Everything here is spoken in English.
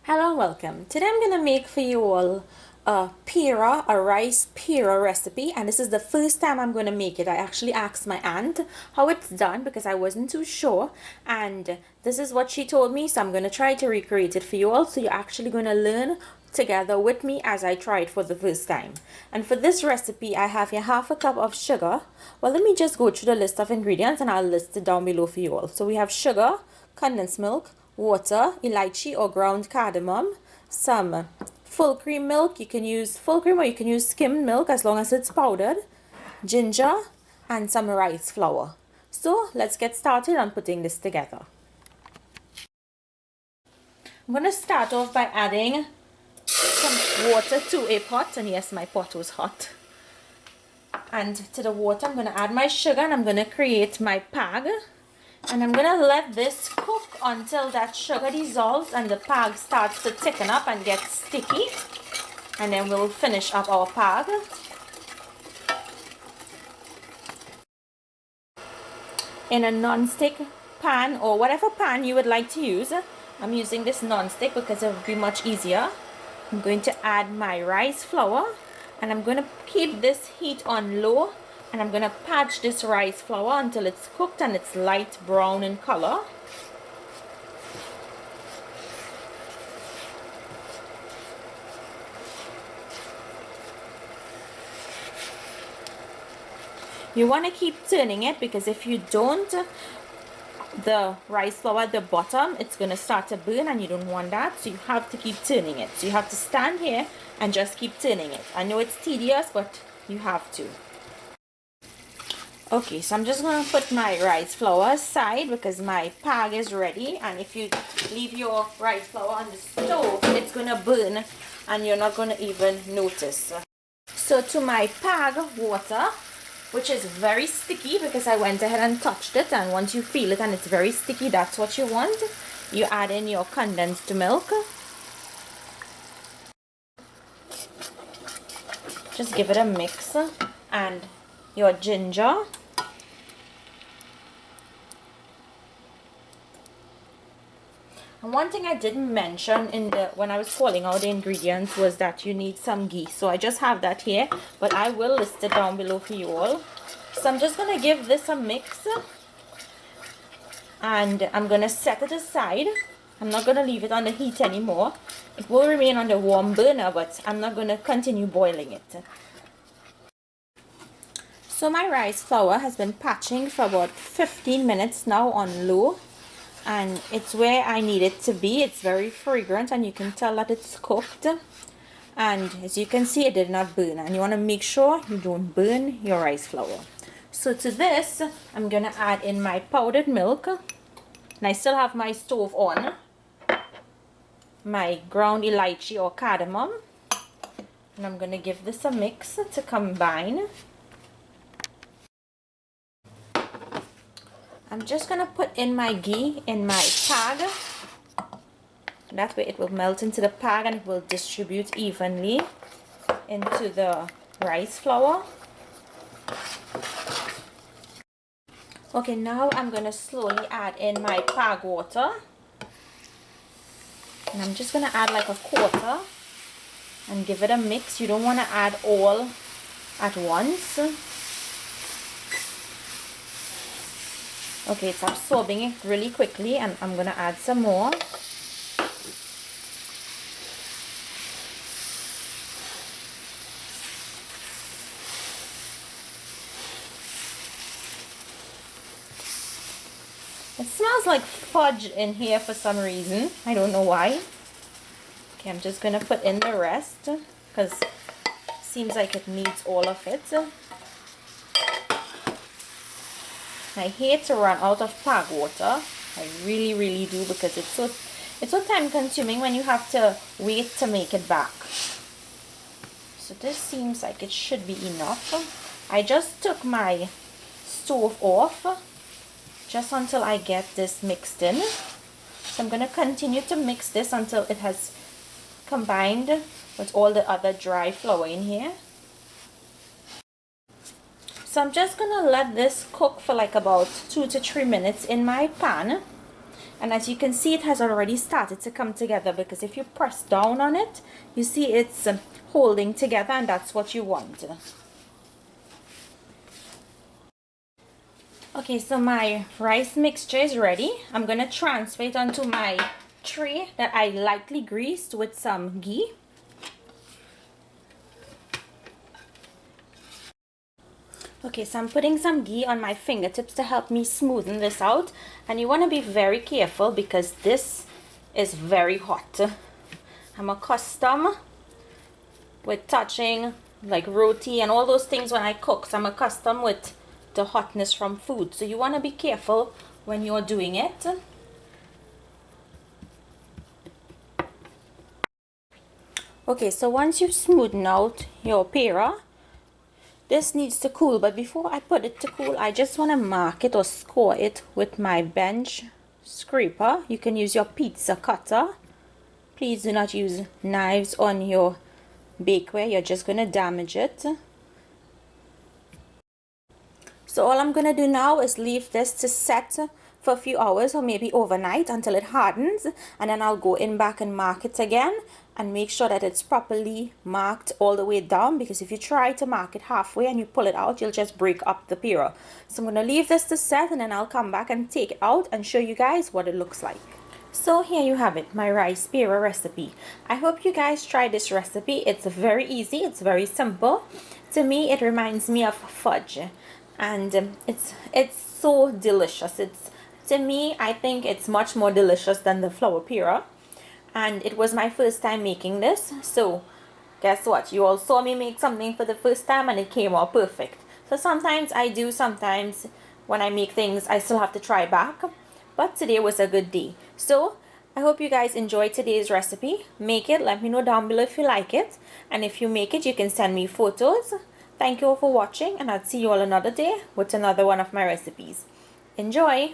Hello and welcome. Today I'm going to make for you all a Peera, a rice Peera recipe, and this is the first time I'm going to make it. I actually asked my aunt how it's done because I wasn't too sure, and this is what she told me, so I'm going to try to recreate it for you all, so you're actually going to learn together with me as I try it for the first time. And for this recipe I have here half a cup of sugar. Well, let me just go through the list of ingredients and I'll list it down below for you all. So we have sugar, condensed milk, water, elychee or ground cardamom, some full cream milk. You can use full cream or you can use skimmed milk as long as it's powdered, ginger, and some rice flour. So let's get started on putting this together. I'm going to start off by adding some water to a pot, and yes, my pot was hot. And to the water I'm going to add my sugar and I'm going to create my pag. And I'm going to let this cook until that sugar dissolves and the pag starts to thicken up and get sticky. And then we'll finish up our pag. In a non-stick pan or whatever pan you would like to use, I'm using this non-stick because it will be much easier. I'm going to add my rice flour and I'm going to keep this heat on low. And I'm going to patch this rice flour until it's cooked and it's light brown in color. You want to keep turning it because if you don't, the rice flour at the bottom, it's going to start to burn and you don't want that. So you have to keep turning it. So you have to stand here and just keep turning it. I know it's tedious, but you have to. Okay, so I'm just going to put my rice flour aside because my pag is ready, and if you leave your rice flour on the stove, it's going to burn and you're not going to even notice. So to my pag water, which is very sticky because I went ahead and touched it, and once you feel it and it's very sticky, that's what you want. You add in your condensed milk. Just give it a mix, and your ginger, and one thing I didn't mention when I was calling out the ingredients was that you need some ghee. So I just have that here, but I will list it down below for you all. So I'm just going to give this a mix and I'm going to set it aside. I'm not going to leave it on the heat anymore. It will remain on the warm burner, but I'm not going to continue boiling it. So my rice flour has been patching for about 15 minutes now on low, and it's where I need it to be. It's very fragrant and you can tell that it's cooked, and as you can see, it did not burn, and you want to make sure you don't burn your rice flour. So to this I'm going to add in my powdered milk, and I still have my stove on, my ground elychee or cardamom, and I'm going to give this a mix to combine. I'm just going to put in my ghee in my pag. That way it will melt into the pag and it will distribute evenly into the rice flour. Okay, now I'm going to slowly add in my pag water. And I'm just going to add like a quarter and give it a mix. You don't want to add all at once. Okay, it's absorbing it really quickly, and I'm going to add some more. It smells like fudge in here for some reason. I don't know why. Okay, I'm just going to put in the rest because it seems like it needs all of it. I hate to run out of pag water. I really do, because it's so time consuming when you have to wait to make it back. So this seems like it should be enough. I just took my stove off just until I get this mixed in. So I'm going to continue to mix this until it has combined with all the other dry flour in here. So I'm just gonna let this cook for like about 2 to 3 minutes in my pan. And as you can see, it has already started to come together, because if you press down on it, you see it's holding together, and that's what you want. Okay, so my rice mixture is ready. I'm going to transfer it onto my tray that I lightly greased with some ghee. Okay, so I'm putting some ghee on my fingertips to help me smoothen this out. And you want to be very careful because this is very hot. I'm accustomed with touching like roti and all those things when I cook. So I'm accustomed with the hotness from food. So you want to be careful when you're doing it. Okay, so once you've smoothened out your peera, this needs to cool, but before I put it to cool, I just want to mark it or score it with my bench scraper. You can use your pizza cutter. Please do not use knives on your bakeware. You're just going to damage it. So all I'm going to do now is leave this to set for a few hours or maybe overnight until it hardens, and then I'll go in back and mark it again and make sure that it's properly marked all the way down, because if you try to mark it halfway and you pull it out, you'll just break up the peera. So I'm going to leave this to set, and then I'll come back and take it out and show you guys what it looks like. So here you have it, my rice peera recipe. I hope you guys try this recipe. It's very easy, it's very simple. To me, it reminds me of fudge, and it's so delicious. To me, I think it's much more delicious than the flour peera, and it was my first time making this. So guess what, you all saw me make something for the first time and it came out perfect. So sometimes when I make things I still have to try back, but today was a good day. So I hope you guys enjoyed today's recipe. Make it, let me know down below if you like it, and if you make it, you can send me photos. Thank you all for watching, and I'll see you all another day with another one of my recipes. Enjoy!